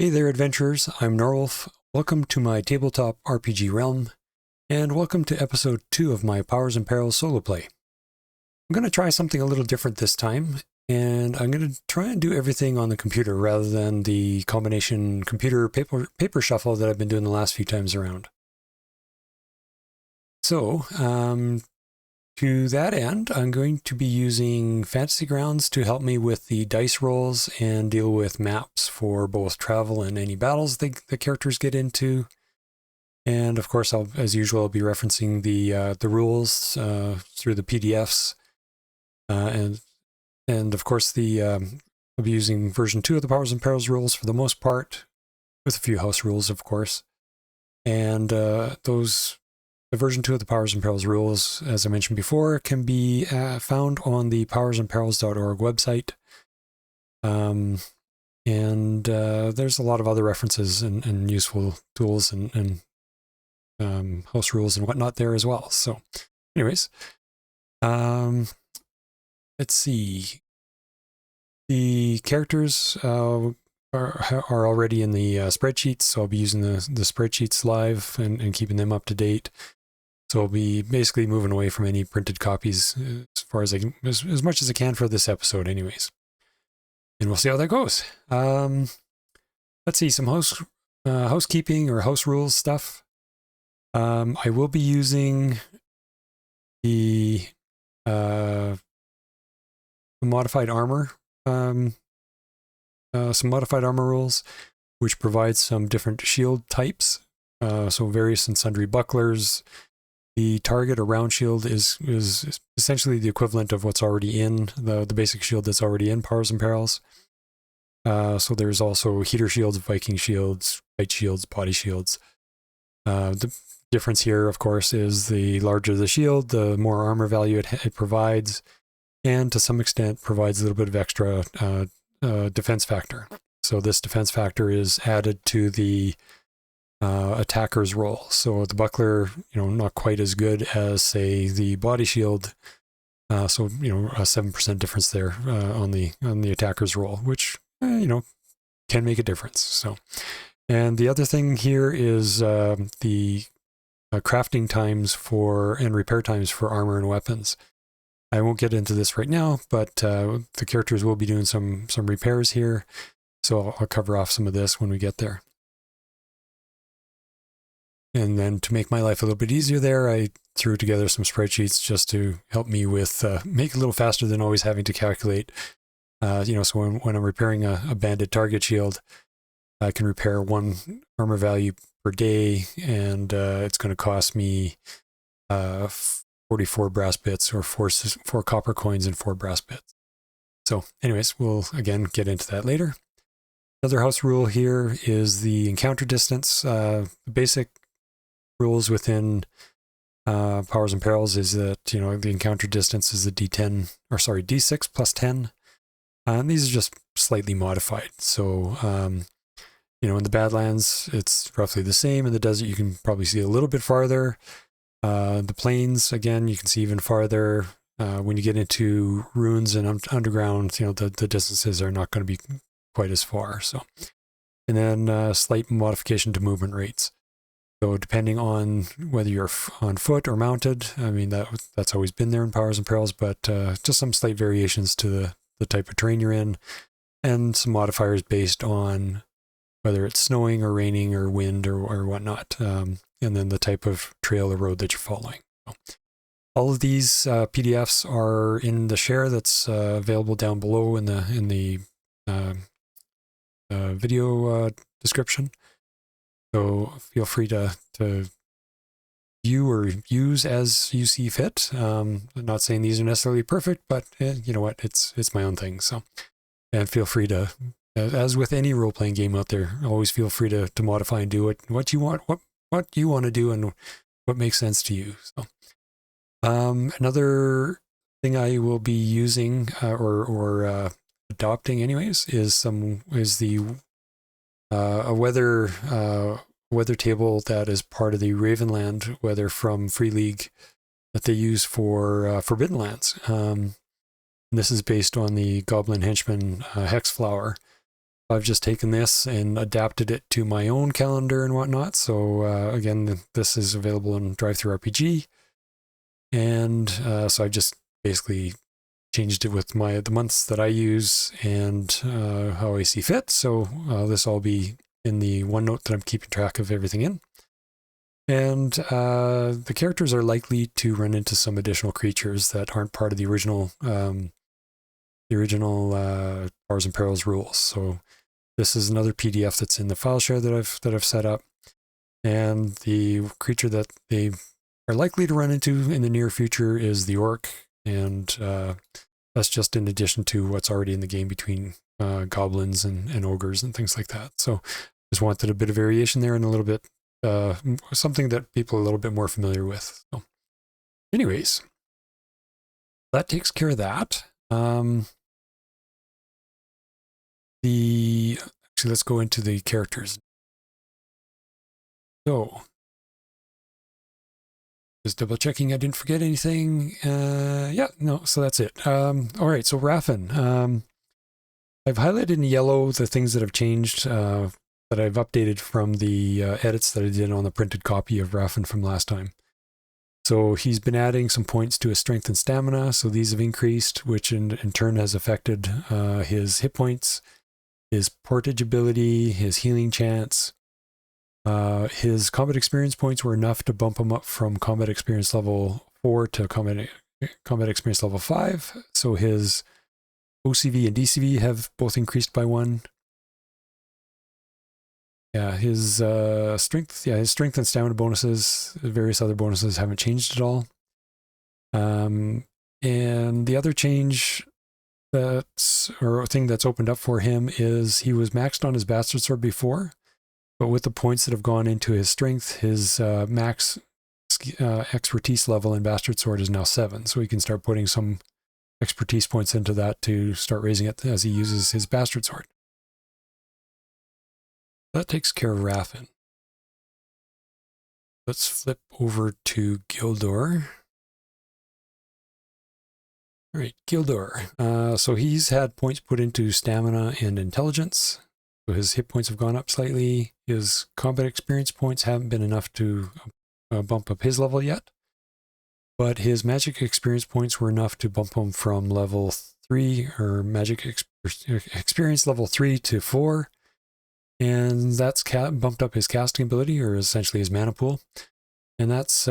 Hey there, adventurers. I'm Norwolf. Welcome to my tabletop RPG realm, and welcome to episode 2 of my Powers and Perils solo play. I'm going to try something a little different this time, and I'm going to try and do everything on the computer rather than the combination computer paper shuffle that I've been doing the last few times around. So, to that end, I'm going to be using Fantasy Grounds to help me with the dice rolls and deal with maps for both travel and any battles the characters get into. And of course, as usual, I'll be referencing the rules through the PDFs, and of course I'll be using version 2 of the Powers and Perils rules for the most part, with a few house rules, of course. And the version 2 of the Powers and Perils rules, as I mentioned before, can be found on the powersandperils.org website. And there's a lot of other references and useful tools and house rules and whatnot there as well. So anyways, let's see. The characters are already in the spreadsheets, so I'll be using the spreadsheets live and keeping them up to date. So I'll be basically moving away from any printed copies as far as as much as I can for this episode anyways. And we'll see how that goes. Let's see, some housekeeping or house rules stuff. I will be using the modified armor, some modified armor rules, which provide some different shield types. So various and sundry bucklers. The target or round shield is essentially the equivalent of what's already in the basic shield that's already in Powers and Perils. So there's also heater shields, Viking shields, fight shields, body shields. The difference here, of course, is the larger the shield, the more armor value it provides, and to some extent provides a little bit of extra defense factor. So this defense factor is added to the attacker's roll. So the buckler, not quite as good as, say, the body shield. So a 7% difference there on the attacker's roll, which can make a difference. So, and the other thing here is the crafting times and repair times for armor and weapons. I won't get into this right now, but the characters will be doing some repairs here, so I'll cover off some of this when we get there. And then to make my life a little bit easier there, I threw together some spreadsheets just to help me with make it a little faster than always having to calculate. So when I'm repairing a banded target shield, I can repair 1 armor value per day, and it's going to cost me 44 brass bits, or 4 copper coins and 4 brass bits. So anyways, we'll again get into that later. Another house rule here is the encounter distance. The basic rules within Powers and Perils is that the encounter distance is a D6 plus 10, and these are just slightly modified. So in the Badlands it's roughly the same. In the desert you can probably see a little bit farther. The plains, again, you can see even farther. When you get into ruins and underground, the distances are not going to be quite as far. So, and then slight modification to movement rates. So depending on whether you're on foot or mounted, I mean, that's always been there in Powers and Perils, but just some slight variations to the type of terrain you're in, and some modifiers based on whether it's snowing or raining or wind or whatnot, and then the type of trail or road that you're following. So all of these PDFs are in the share that's available down below in the video description. So feel free to view or use as you see fit. I'm not saying these are necessarily perfect, but you know what? It's my own thing. So, and feel free to, as with any role-playing game out there, always feel free to modify and do what you want, what you want to do, and what makes sense to you. So, another thing I will be using or adopting, anyways, is a weather table that is part of the Ravenland Weather from Free League that they use for Forbidden Lands. This is based on the Goblin Henchman Hex Flower. I've just taken this and adapted it to my own calendar and whatnot. So again, this is available in TTRPG, and so I just basically changed it with the months that I use and how I see fit. So this will all be in the OneNote that I'm keeping track of everything in. And the characters are likely to run into some additional creatures that aren't part of the original Powers and Perils rules. So this is another PDF that's in the file share that I've set up, and the creature that they are likely to run into in the near future is the orc, and that's just in addition to what's already in the game between goblins and ogres and things like that. So just wanted a bit of variation there and a little bit something that people are a little bit more familiar with. So anyways, that takes care of that. Actually, let's go into the characters. So, just double checking I didn't forget anything. Yeah, no, so that's it. All right, so Raffin. I've highlighted in yellow the things that have changed, that I've updated from the edits that I did on the printed copy of Raffin from last time. So he's been adding some points to his strength and stamina, so these have increased, which in turn has affected his hit points, his portage ability, his healing chance. His combat experience points were enough to bump him up from combat experience level 4 to combat experience level 5. So his OCV and DCV have both increased by 1. Yeah, his strength and stamina bonuses, various other bonuses haven't changed at all. And the other change thing that's opened up for him is he was maxed on his bastard sword before, but with the points that have gone into his strength, his max expertise level in bastard sword is now 7, so he can start putting some expertise points into that to start raising it as he uses his bastard sword. That takes care of Raffin. Let's flip over to Gildor. All right, Gildor. So he's had points put into stamina and intelligence. So his hit points have gone up slightly. His combat experience points haven't been enough to bump up his level yet. But his magic experience points were enough to bump him from level 3, or magic experience level 3 to 4. And that's bumped up his casting ability, or essentially his mana pool. And that's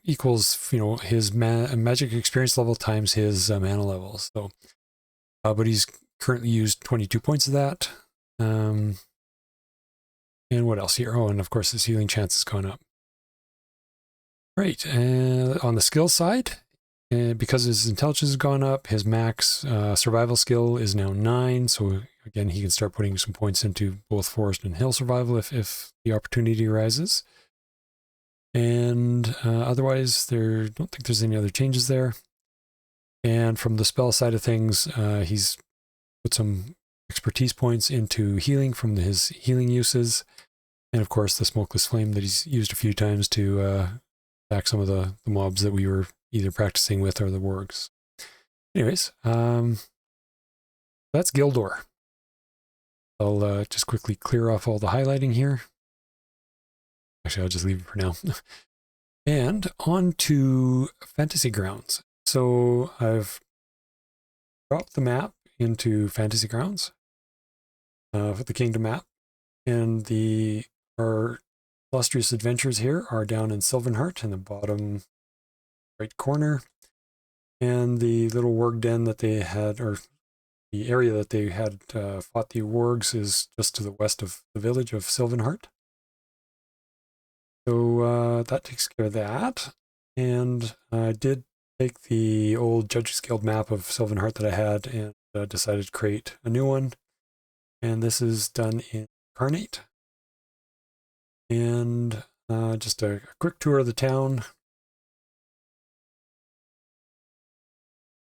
equals, his magic experience level times his mana level. So, but he's currently used 22 points of that. And what else here? Oh, and of course his healing chance has gone up. Right, on the skill side, because his intelligence has gone up, his max survival skill is now 9. So again, he can start putting some points into both forest and hill survival if the opportunity arises. And otherwise, don't think there's any other changes there. And from the spell side of things, he's put some expertise points into healing from his healing uses. And of course, the smokeless flame that he's used a few times to attack some of the mobs that we were either practicing with or the worgs. Anyways, that's Gildor. I'll just quickly clear off all the highlighting here. Actually, I'll just leave it for now. And on to Fantasy Grounds. So I've dropped the map into Fantasy Grounds for the Kingdom map. And our illustrious adventures here are down in Sylvanheart in the bottom right corner. And the little warg den that they had, or the area that they had fought the wargs, is just to the west of the village of Sylvanheart. So that takes care of that. And I did take the old Judges Guild map of Sylvanheart that I had and decided to create a new one. And this is done in Incarnate. And just a quick tour of the town.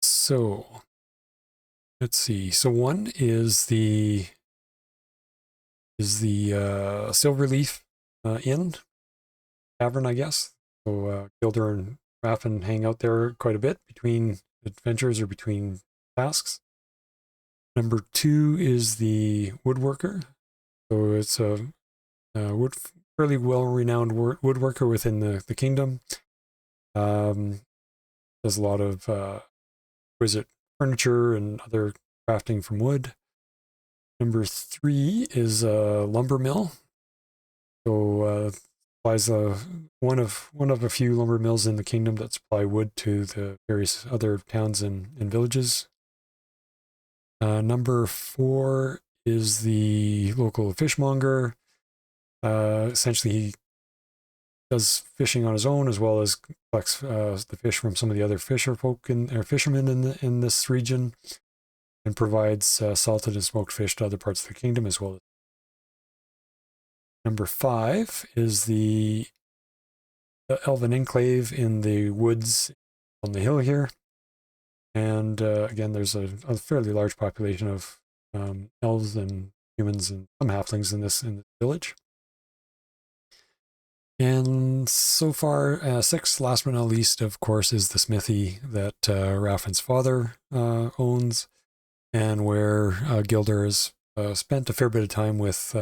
So let's see. So one is the Silverleaf Inn. Tavern, I guess. So Gildor and Raffin hang out there quite a bit between adventures or between tasks. Number 2 is the woodworker. So it's a fairly well-renowned woodworker within the kingdom. Does a lot of exquisite furniture and other crafting from wood. Number 3 is a lumber mill. So supplies one of a few lumber mills in the kingdom that supply wood to the various other towns and villages. Number 4 is the local fishmonger. Essentially, he does fishing on his own, as well as collects the fish from some of the other fishermen in this region, and provides salted and smoked fish to other parts of the kingdom as well. Number 5 is the Elven Enclave in the woods on the hill here. And again, there's a fairly large population of elves and humans and some halflings in this village. And so far, 6th, last but not least, of course, is the smithy that Raffin's father owns, and where Gildor has spent a fair bit of time with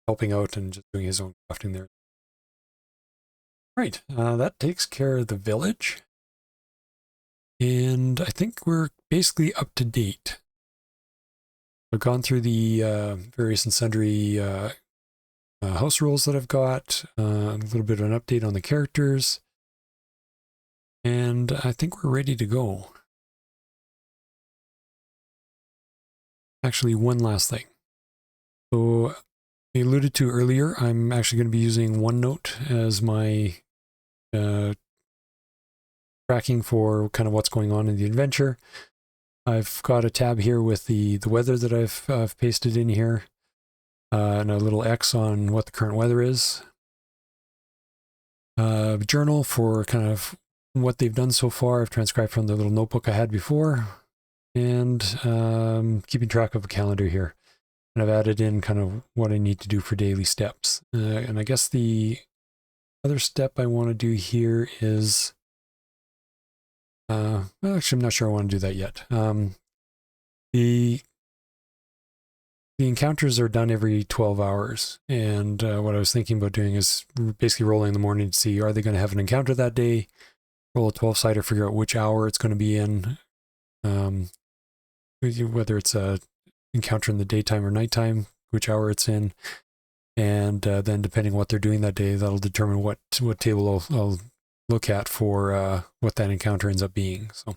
helping out and just doing his own crafting there. Right, that takes care of the village. And I think we're basically up to date. I've gone through the various and sundry house rules that I've got, a little bit of an update on the characters, and I think we're ready to go. Actually, one last thing. So, I alluded to earlier, I'm actually going to be using OneNote as my tracking for kind of what's going on in the adventure. I've got a tab here with the weather that I've pasted in here. And a little X on what the current weather is. Journal for kind of what they've done so far. I've transcribed from the little notebook I had before. And keeping track of a calendar here. And I've added in kind of what I need to do for daily steps. And I guess the other step I want to do here is... well, actually, I'm not sure I want to do that yet. The encounters are done every 12 hours, and what I was thinking about doing is basically rolling in the morning to see, are they going to have an encounter that day, roll a 12-sider, figure out which hour it's going to be in, whether it's a encounter in the daytime or nighttime, which hour it's in, and then depending on what they're doing that day, that'll determine what table I'll look at for what that encounter ends up being. So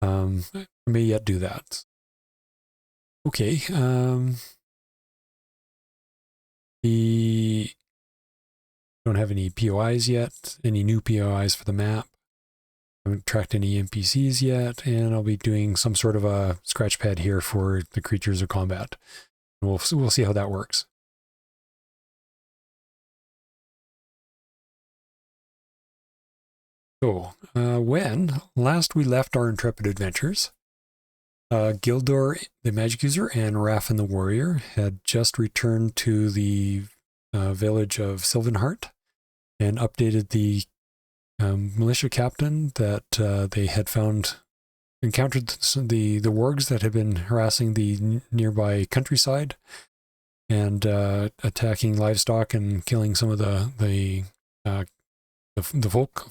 I may yet do that. Okay, don't have any POIs yet, any new POIs for the map. I haven't tracked any NPCs yet, and I'll be doing some sort of a scratch pad here for the creatures of combat. And we'll see how that works. So, when last we left our intrepid adventures, Gildor, the magic user, and Raffin the warrior had just returned to the village of Sylvanheart and updated the militia captain that they had encountered the wargs that had been harassing the nearby countryside and attacking livestock and killing some of the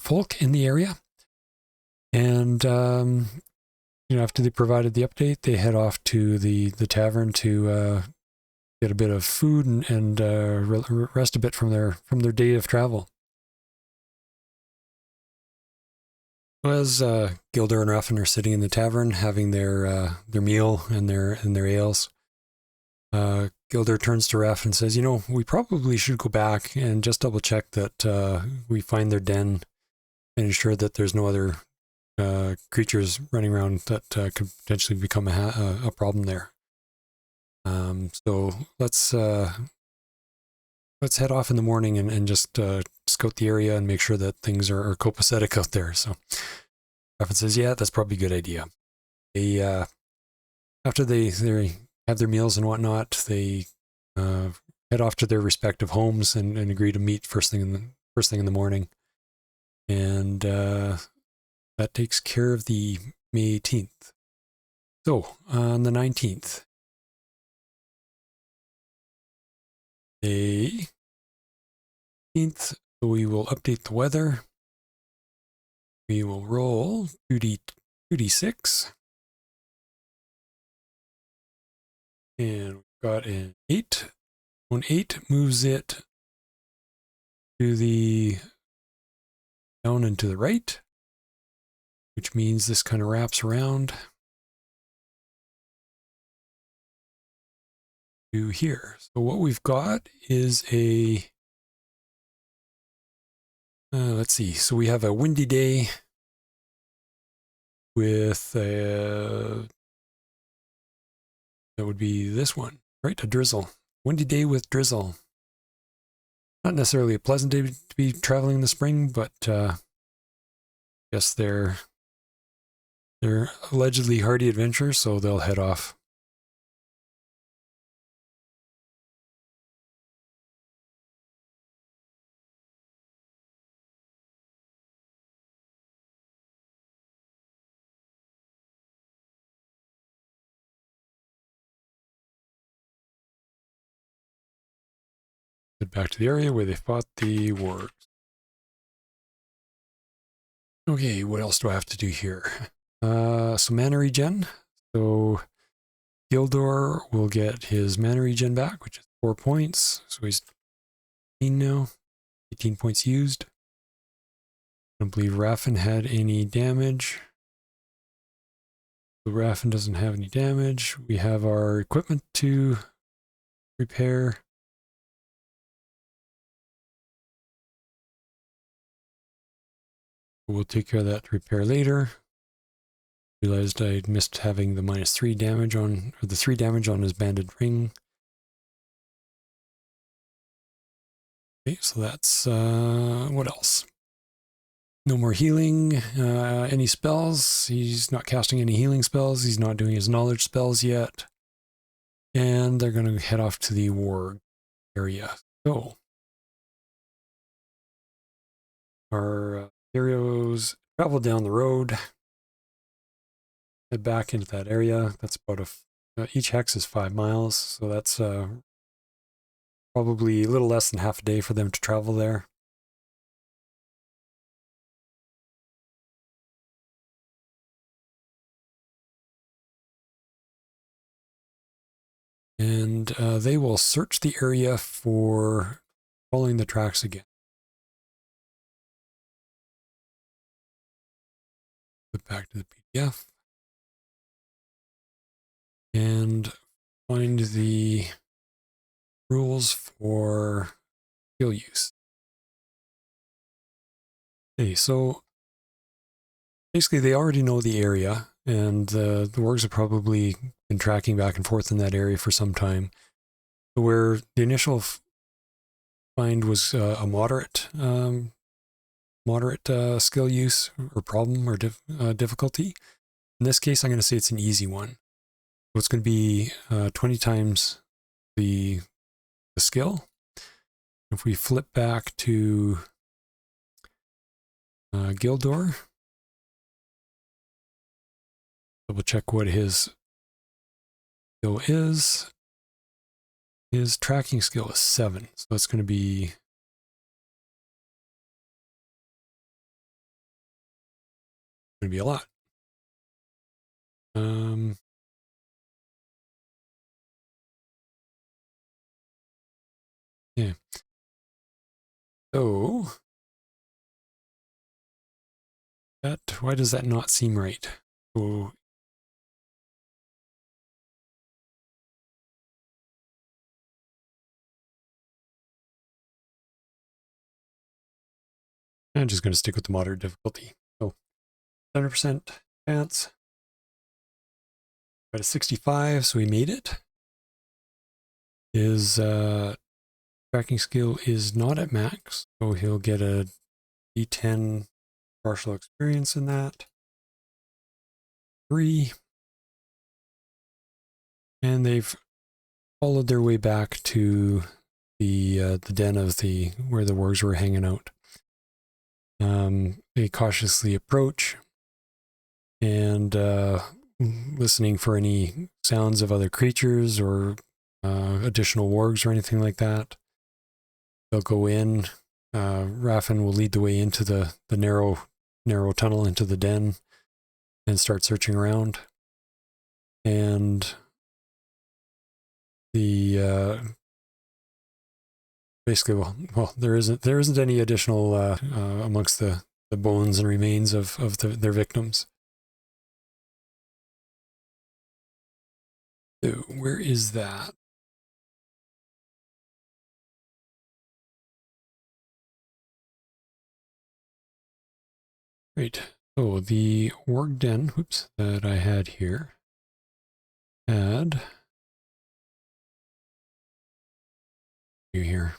folk in the area. And after they provided the update, they head off to the tavern to get a bit of food and rest a bit from their day of travel. As Gildor and Raffin are sitting in the tavern having their meal and their ales, Gildor turns to Raffin and says, we probably should go back and just double check that we find their den and ensure that there's no other creatures running around that could potentially become a problem there. So let's head off in the morning and just scout the area and make sure that things are copacetic out there. So Raffin says, yeah, that's probably a good idea. They after they have their meals and whatnot, they head off to their respective homes and agree to meet first thing in the morning. And that takes care of the May 18th. So, on the 19th, the 18th, we will update the weather. We will roll 2d6. And we've got an 8. When 8 moves it to the down and to the right, which means this kind of wraps around to here. So what we've got is a, let's see, so we have a windy day with that would be this one, right? A drizzle. Windy day with drizzle. Not necessarily a pleasant day to be traveling in the spring, but I guess they're allegedly hardy adventurers, so they'll head off. Head back to the area where they fought the worgs. Okay, what else do I have to do here? So mana regen. So Gildor will get his mana regen back, which is 4 points. So he's 18 now. 18 points used. I don't believe Raffin had any damage. So Raffin doesn't have any damage. We have our equipment to repair. We'll take care of that repair later. Realized I missed having the -3 damage on, or the 3 damage on his banded ring. Okay, so that's, what else? No more healing, any spells. He's not casting any healing spells. He's not doing his knowledge spells yet. And they're going to head off to the worg area. So, our heroes travel down the road, head back into that area. That's about each hex is 5 miles, so that's probably a little less than half a day for them to travel there. And they will search the area for following the tracks again. Put back to the PDF. And find the rules for skill use. Okay, so basically they already know the area, and the worgs have probably been tracking back and forth in that area for some time. So where the initial find was a moderate skill use or problem or difficulty. In this case, I'm going to say it's an easy one. So it's going to be 20 times the skill. If we flip back to Gildor, double check what his skill is. His tracking skill is 7, so it's going to be a lot. Yeah. So why does that not seem right? So I'm just going to stick with the moderate difficulty. So 100% chance. Got a 65, so he made it. His tracking skill is not at max, so he'll get a D10 partial experience in that. 3. And they've followed their way back to the den of where the wargs were hanging out. They cautiously approach, and listening for any sounds of other creatures or additional wargs or anything like that. They'll go in. Raffin will lead the way into the narrow tunnel into the den and start searching around. And the basically, well, there isn't any additional amongst the bones and remains of their victims. So where is that? Great. So the worg den, whoops, that I had here had here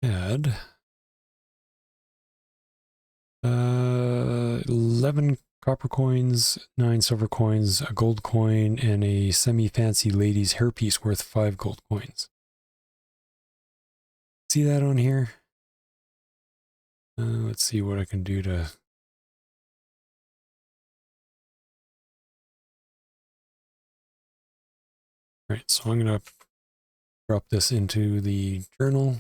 had 11 copper coins, 9 silver coins, a gold coin, and a semi-fancy lady's hairpiece worth 5 gold coins. See that on here? Let's see what I can do to... Alright, so I'm going to drop this into the journal.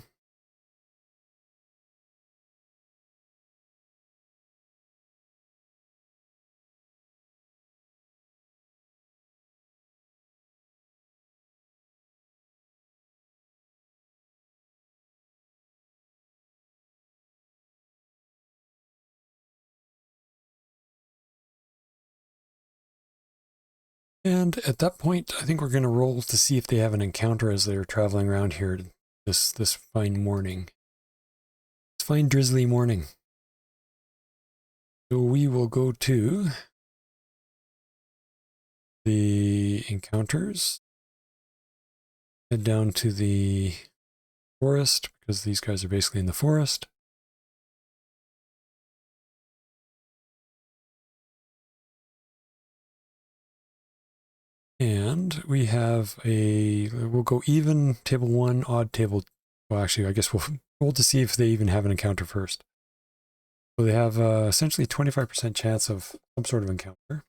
And at that point, I think we're going to roll to see if they have an encounter as they're traveling around here this fine morning. This fine drizzly morning. So we will go to the encounters. Head down to the forest, because these guys are basically in the forest. And we have we'll go even table 1, odd table, well actually I guess we'll roll to see if they even have an encounter first. So they have essentially 25% chance of some sort of encounter.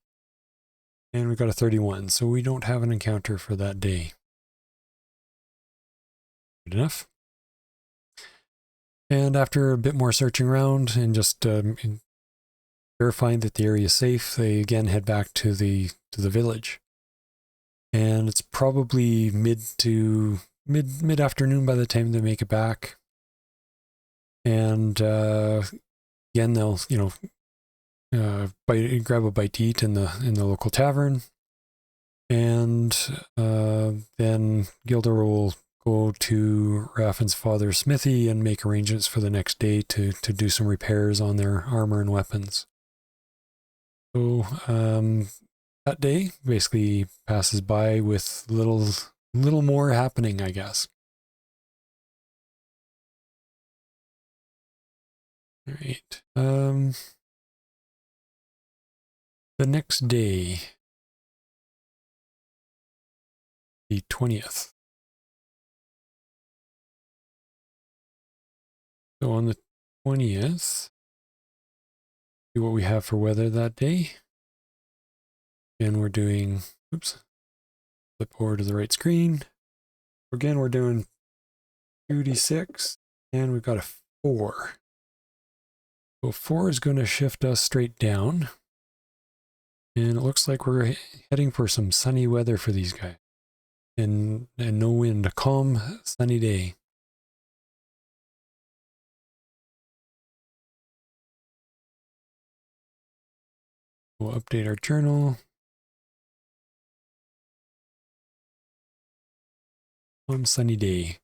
And we've got a 31, so we don't have an encounter for that day. Good enough. And after a bit more searching around and just verifying that the area is safe, they again head back to the village. And it's probably mid-afternoon by the time they make it back. And again, they'll grab a bite to eat in the local tavern, and then Gildor will go to Raffin's father's smithy and make arrangements for the next day to do some repairs on their armor and weapons. So that day basically passes by with little more happening, I guess. All right. The next day, the 20th. So on the 20th, see what we have for weather that day. And we're doing, oops, flip over to the right screen. Again, we're doing 2d6, and we've got a 4. So 4 is going to shift us straight down. And it looks like we're heading for some sunny weather for these guys. And no wind, a calm, sunny day. We'll update our journal. Calm, sunny day.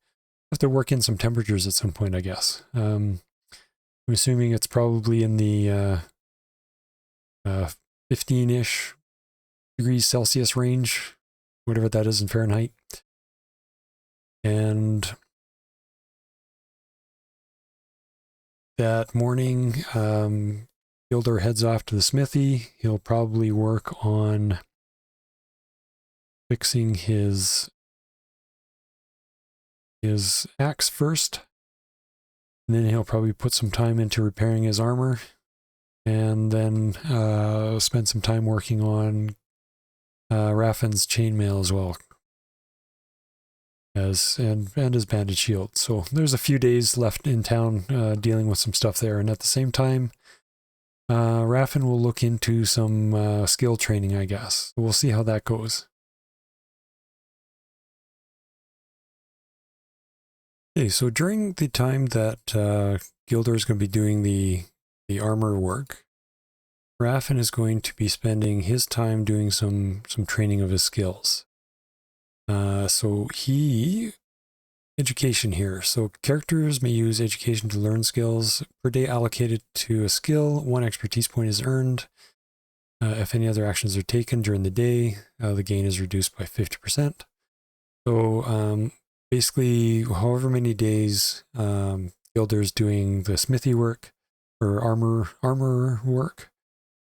Have to work in some temperatures at some point, I guess. I'm assuming it's probably in the 15-ish degrees Celsius range, whatever that is in Fahrenheit. And that morning, Gildor heads off to the smithy. He'll probably work on fixing his axe first, and then he'll probably put some time into repairing his armor, and then spend some time working on Raffin's chainmail as well, and his banded shield. So there's a few days left in town dealing with some stuff there, and at the same time, Raffin will look into some skill training, I guess. We'll see how that goes. Okay, so during the time that Gildor is going to be doing the armor work, Raffin is going to be spending his time doing some training of his skills. So education here. So characters may use education to learn skills. Per day allocated to a skill, 1 expertise point is earned. If any other actions are taken during the day, the gain is reduced by 50%. So basically, however many days Gildor's doing the smithy work or armor work,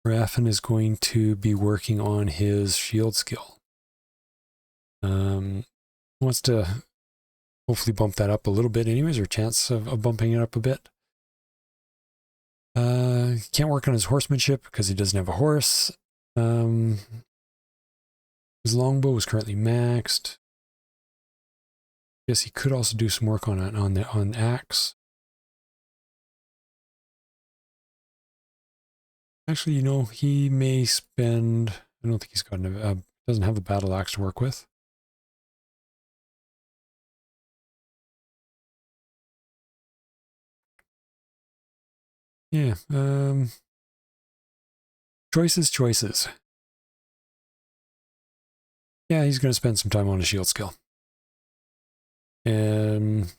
Raffin is going to be working on his shield skill. Wants to hopefully bump that up a little bit anyways, or chance of bumping it up a bit. Can't work on his horsemanship because he doesn't have a horse. His longbow is currently maxed. Guess he could also do some work on axe. Actually, you know, he may spend. I don't think he's got doesn't have a battle axe to work with. Yeah. Choices. Yeah, he's going to spend some time on his shield skill. And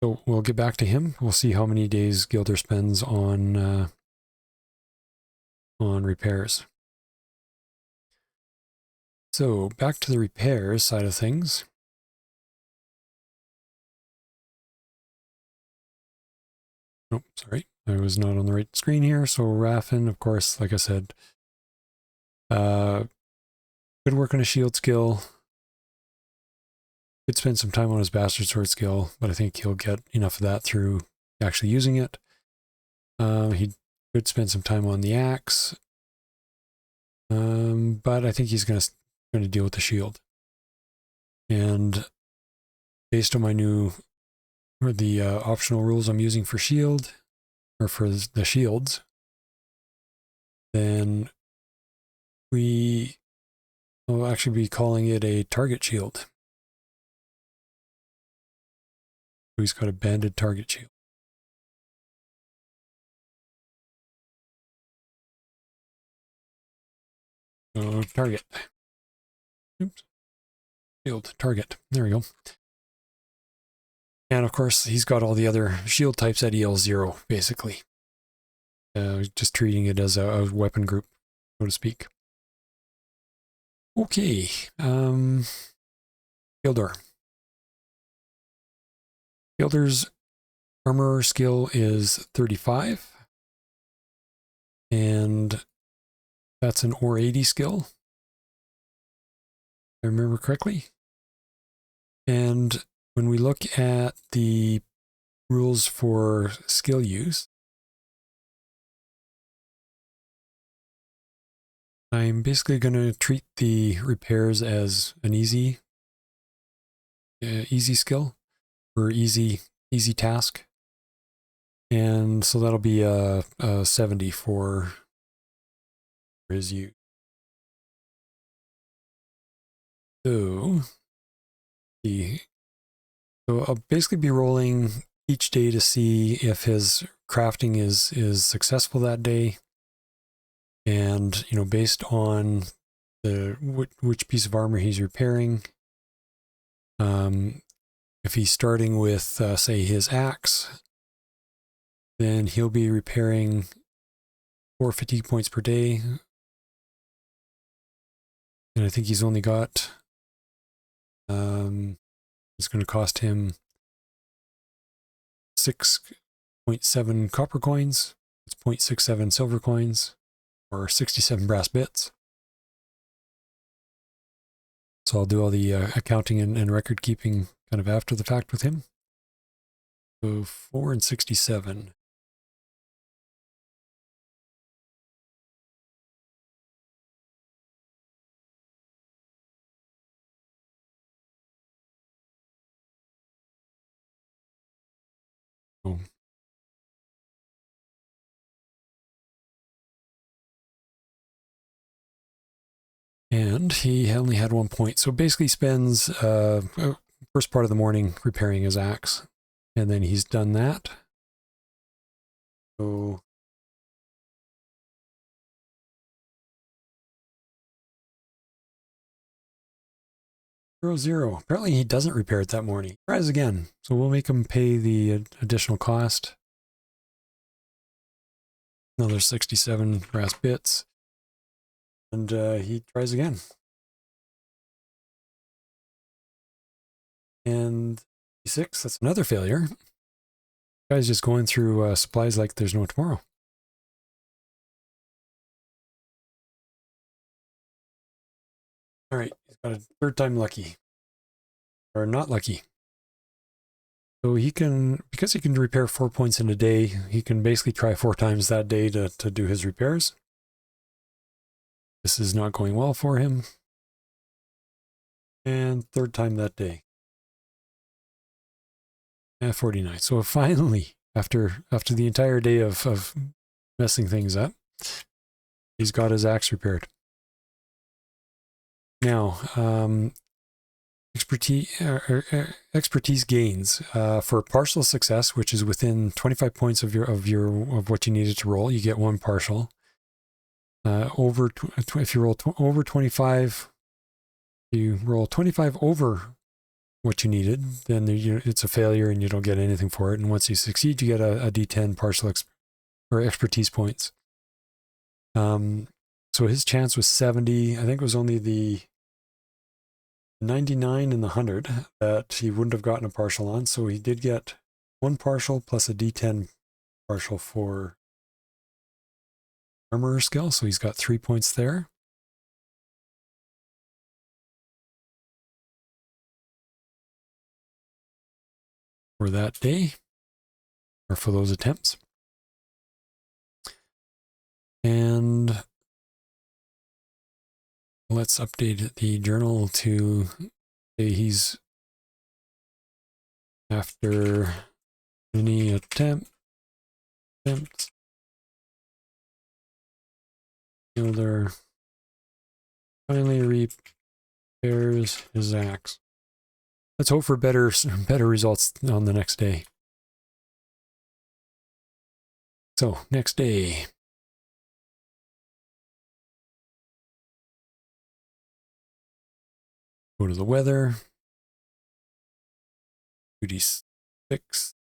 so we'll get back to him. We'll see how many days Gildor spends on repairs. So back to the repairs side of things. Oh, sorry. I was not on the right screen here. So Raffin, of course, like I said, good work on a shield skill. Could spend some time on his bastard sword skill, but I think he'll get enough of that through actually using it. He could spend some time on the axe, but I think he's going to deal with the shield. And based on my the optional rules I'm using for shield, or for the shields, then we will actually be calling it a target shield. So he's got a banded target shield. So target. Oops. Shield, target. There we go. And of course, he's got all the other shield types at EL0, basically. Just treating it as a weapon group, so to speak. Okay. Gildor. Gildor's armor skill is 35. And that's an or 80 skill, if I remember correctly. And when we look at the rules for skill use, I'm basically going to treat the repairs as an easy skill or easy task. And so that'll be a 70 for his use. So I'll basically be rolling each day to see if his crafting is successful that day. And, you know, based on which piece of armor he's repairing, if he's starting with, say, his axe, then he'll be repairing 4 fatigue points per day. And I think he's only got, it's going to cost him 6.7 copper coins. It's 0.67 silver coins, or 67 brass bits. So I'll do all the accounting and record keeping kind of after the fact with him. So 4 and 67. So, and he only had 1 point. So basically spends first part of the morning repairing his axe. And then he's done that. So 0, 0. Apparently he doesn't repair it that morning. He tries again. So we'll make him pay the additional cost. Another 67 brass bits. And he tries again. And 6, that's another failure. Guy's just going through supplies like there's no tomorrow. All right, he's got a third time lucky. Or not lucky. So he can, because he can repair 4 points in a day, he can basically try 4 times that day to do his repairs. This is not going well for him. And third time that day. 49. So finally, after the entire day of messing things up, he's got his axe repaired. Now, expertise gains for partial success, which is within 25 points of what you needed to roll. You get 1 partial. If you roll over 25, you roll 25 over what you needed, then it's a failure and you don't get anything for it. And once you succeed, you get a D10 partial or expertise points. So his chance was 70. I think it was only the 99 and the 100 that he wouldn't have gotten a partial on. So he did get 1 partial plus a D10 partial for armor skill. So he's got 3 points there. For that day, or for those attempts. And let's update the journal to say he's after any attempts, Gildor finally repairs his axe. Let's hope for better results on the next day. So, next day. Go to the weather. 2d6.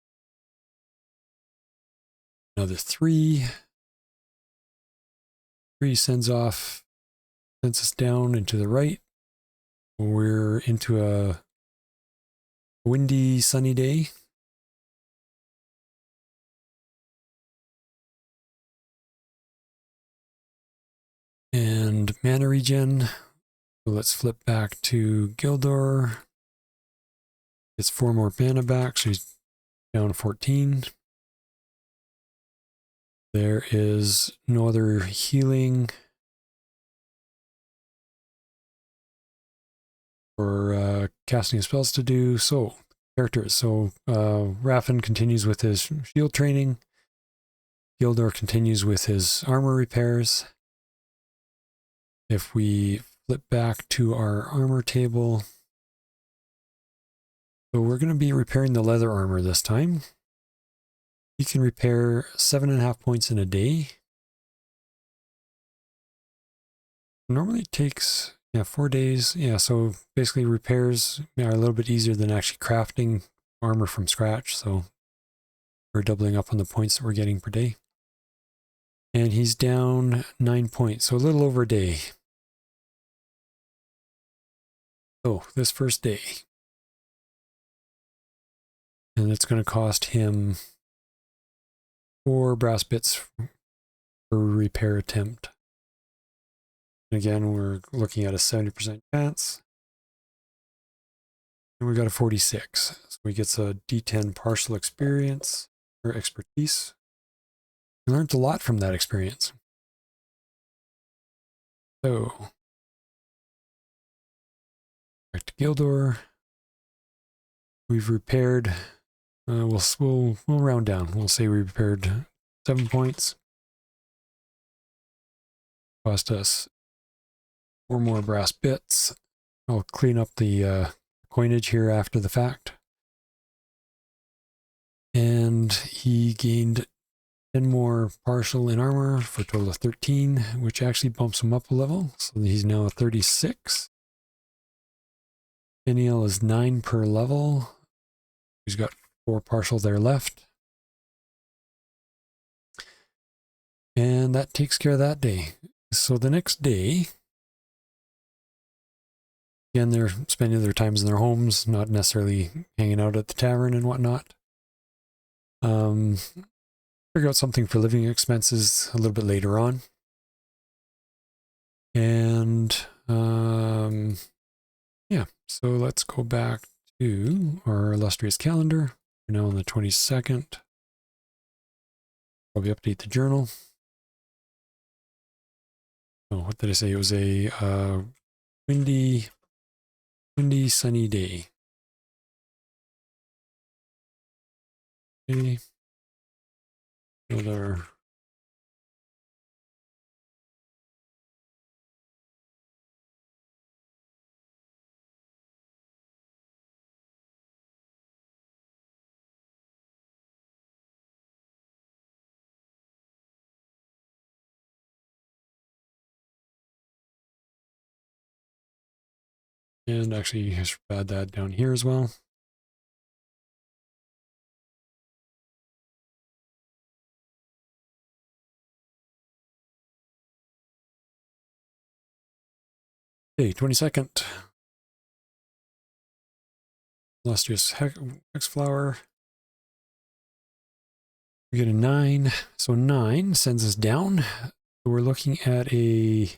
Another 3. 3 sends us down and to the right. We're into a windy, sunny day. And mana regen. So let's flip back to Gildor. Gets 4 more mana back, so he's down 14. There is no other healing or casting spells to do. So, characters. So, Raffin continues with his shield training. Gildor continues with his armor repairs. If we flip back to our armor table, so we're going to be repairing the leather armor this time. He can repair 7.5 points in a day. Normally it takes 4 days. Yeah, so basically repairs are a little bit easier than actually crafting armor from scratch. So we're doubling up on the points that we're getting per day. And he's down 9 points, so a little over a day. So this first day. And it's going to cost him 4 brass bits per repair attempt. And again, we're looking at a 70% chance. And we got a 46. So he gets a D10 partial experience or expertise. We learned a lot from that experience. So, back to Gildor. We've repaired we'll round down. We'll say we repaired 7 points. Cost us 4 more brass bits. I'll clean up the coinage here after the fact. And he gained 10 more partial in armor for a total of 13, which actually bumps him up a level. So he's now 36. Peniel is 9 per level. He's got 4 partial there left. And that takes care of that day. So the next day, again, they're spending their times in their homes, not necessarily hanging out at the tavern and whatnot. Figure out something for living expenses a little bit later on. And yeah, so let's go back to our illustrious calendar. We're now on the 22nd. Probably update the journal. Oh, what did I say? It was a windy, sunny day. Okay. Another. And actually, I should add that down here as well. Okay, 22nd. Illustrious Hex Flower. We get a 9. So 9 sends us down. We're looking at a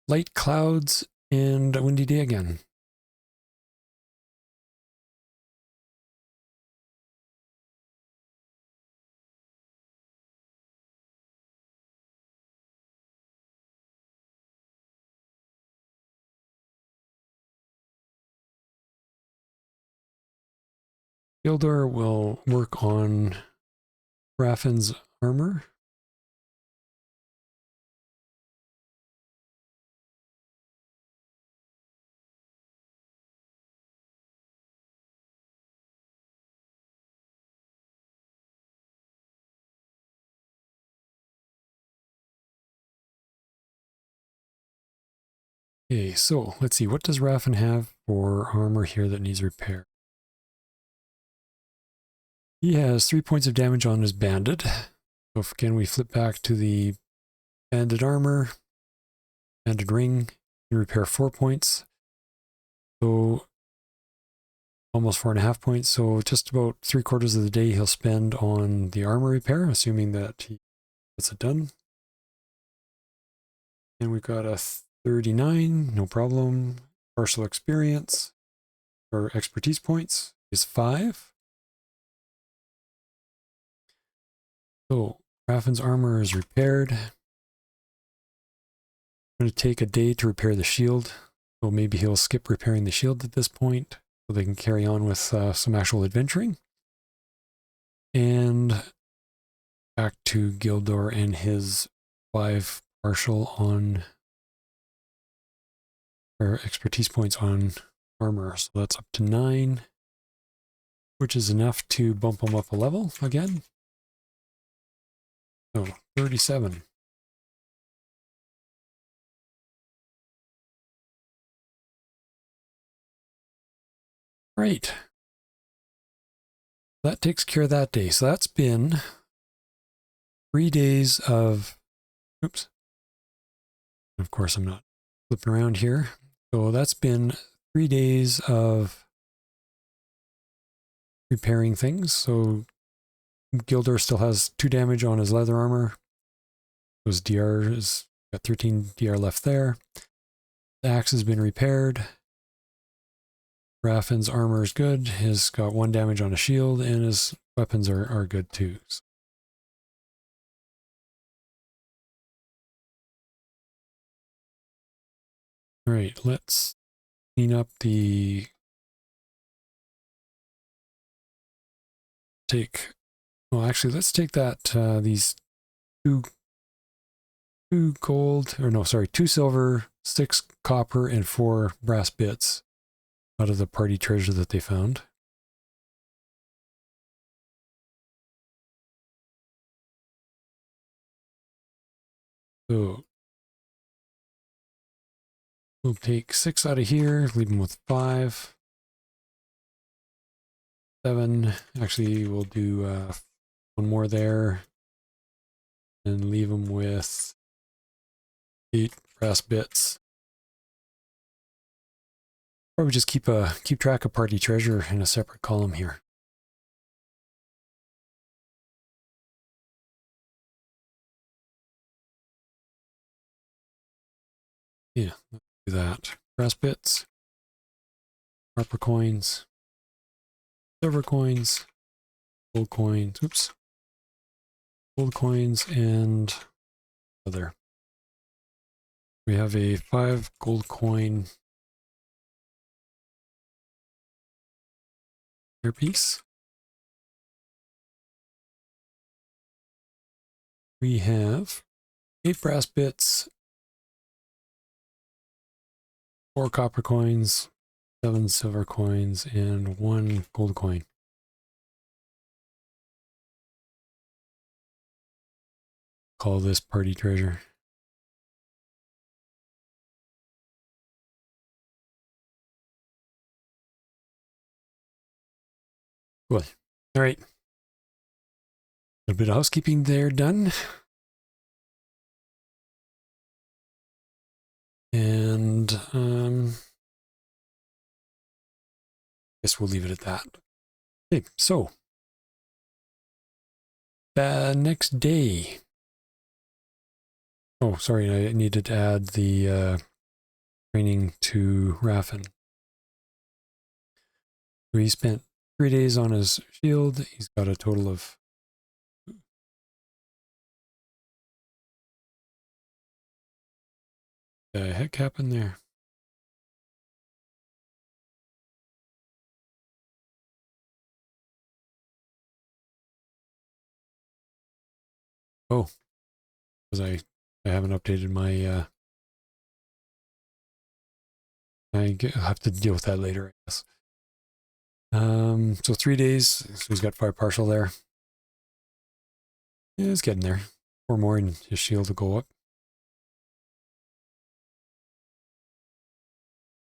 light clouds and a windy day again. Gildor will work on Raffin's armor. Okay, so let's see. What does Raffin have for armor here that needs repair? He has 3 points of damage on his banded. So again, we flip back to the banded armor, banded ring, and repair 4 points. So almost 4.5 points. So just about 3/4 of the day he'll spend on the armor repair, assuming that he gets it done. And we've got a 39, no problem. Partial experience or expertise points is 5. So Raffin's armor is repaired. I'm going to take a day to repair the shield. So maybe he'll skip repairing the shield at this point so they can carry on with some actual adventuring. And back to Gildor and his 5 partial on, or expertise points on armor. So that's up to 9, which is enough to bump him up a level again. So 37. Right. That takes care of that day. So that's been 3 days of, oops. Of course, I'm not flipping around here. So that's been 3 days of repairing things. So Gildor still has 2 damage on his leather armor. His DR is got 13 DR left there. The axe has been repaired. Raffin's armor is good. He's got 1 damage on a shield, and his weapons are good too. All right, let's clean up the take, well, actually, let's take that, these two gold, or no, sorry, 2 silver, 6 copper, and 4 brass bits out of the party treasure that they found. So we'll take 6 out of here, leave them with 5. 7. Actually, we'll do 1 more there and leave them with 8 brass bits. Probably just keep track of party treasure in a separate column here. Yeah, let's do that. Brass bits, copper coins, silver coins, gold coins, oops, gold coins, and other. We have a 5 gold coin piece. We have 8 brass bits, 4 copper coins, 7 silver coins, and 1 gold coin. Call this party treasure. Cool. All right. A bit of housekeeping there done. And guess we'll leave it at that. Okay, so the next day. Oh, sorry, I needed to add the training to Raffin. So he spent 3 days on his shield. He's got a total of the heck happened there? Oh, because I haven't updated my I'll have to deal with that later, I guess. So 3 days, so he's got 5 partial there. Yeah, it's getting there. 4 more and his shield will go up.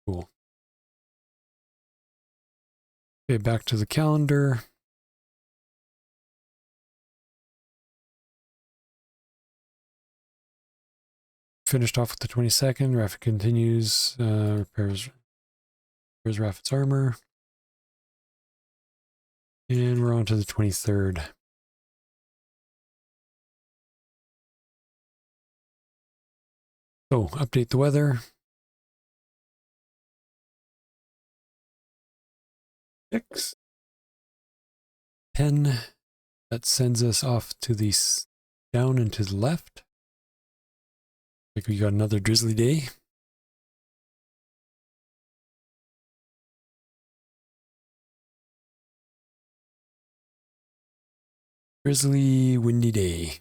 Cool. Okay, back to the calendar. Finished off with the 22nd. Raffin continues, repairs Raffin's armor. And we're on to the 23rd. So, update the weather. 6. 10. That sends us off to the down and to the left. Like we got another drizzly day. Drizzly, windy day.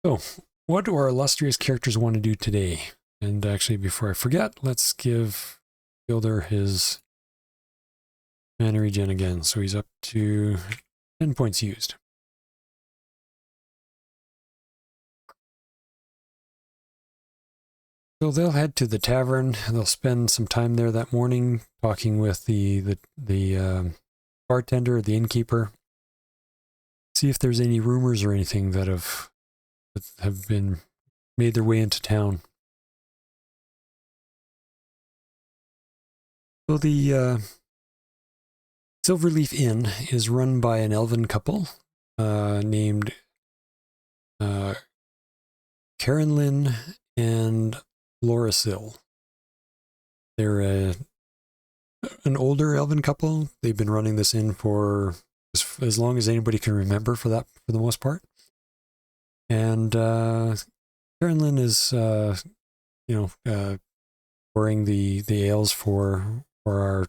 So, what do our illustrious characters want to do today? And actually, before I forget, let's give Gildor his mana regen again. So he's up to 10 points used. So they'll head to the tavern. They'll spend some time there that morning talking with the bartender, the innkeeper. See if there's any rumors or anything that have been made their way into town. So the Silverleaf Inn is run by an elven couple named Karenlyn and Lorisil. They're an older elven couple. They've been running this inn for as long as anybody can remember for the most part. And Carolyn is pouring the ales for our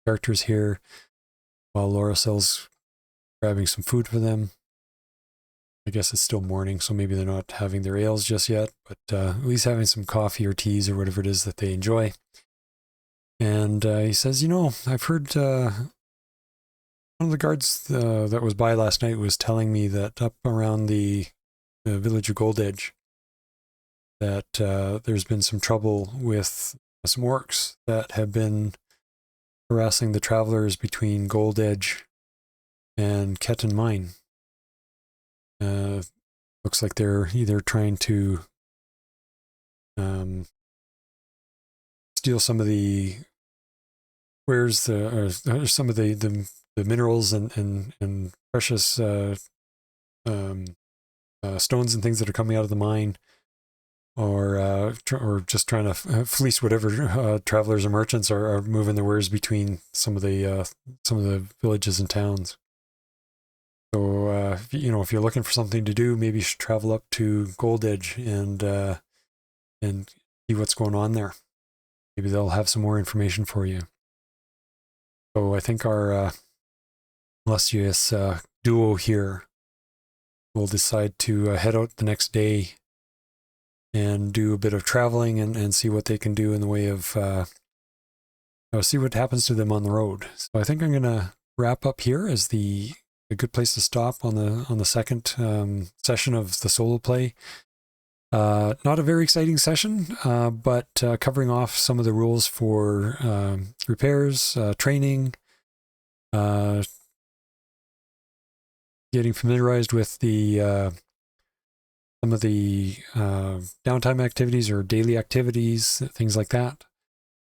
characters here, while Lauracell's grabbing some food for them. I guess it's still morning, so maybe they're not having their ales just yet, but at least having some coffee or teas or whatever it is that they enjoy. And he says, I've heard one of the guards that was by last night was telling me that up around the village of Gold Edge, that there's been some trouble with some orcs that have been harassing the travelers between Gold Edge and Ketten Mine. Looks like they're either trying to steal some of the some of the minerals and precious stones and things that are coming out of the mine, or just trying to fleece whatever travelers or merchants are moving their wares between some of the villages and towns. So if you're looking for something to do, maybe you should travel up to Gold Edge and see what's going on there. Maybe they'll have some more information for you. So I think our illustrious duo here will decide to head out the next day and do a bit of traveling and see what they can do in the way of see what happens to them on the road. So I think I'm going to wrap up here as a good place to stop on the second session of the solo play. Not a very exciting session, but covering off some of the rules for repairs, training, getting familiarized with some of the downtime activities or daily activities, things like that.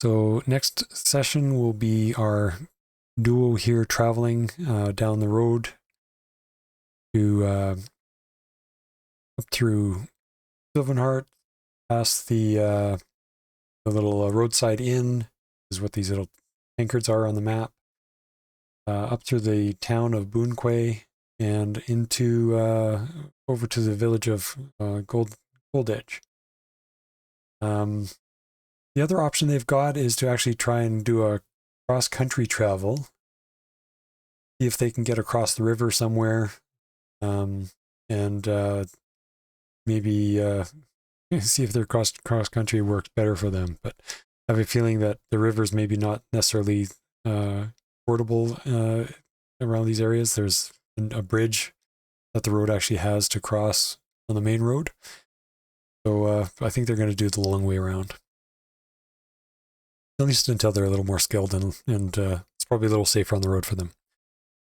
So next session will be our duo here traveling down the road to up through Sylvanheart, past the little roadside inn, is what these little tankards are on the map, up through the town of Boonquay and into over to the village of Gold Edge. The other option they've got is to actually try and do a cross-country travel, see if they can get across the river somewhere, and maybe see if their cross-country works better for them. But I have a feeling that the river's maybe not necessarily portable around these areas. There's a bridge that the road actually has to cross on the main road. So I think they're going to do the long way around. At least until they're a little more skilled and it's probably a little safer on the road for them.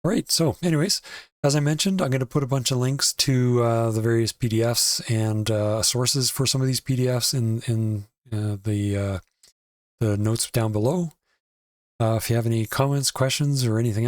All right, so anyways, as I mentioned, I'm going to put a bunch of links to the various PDFs and sources for some of these PDFs in the notes down below. If you have any comments, questions, or anything else,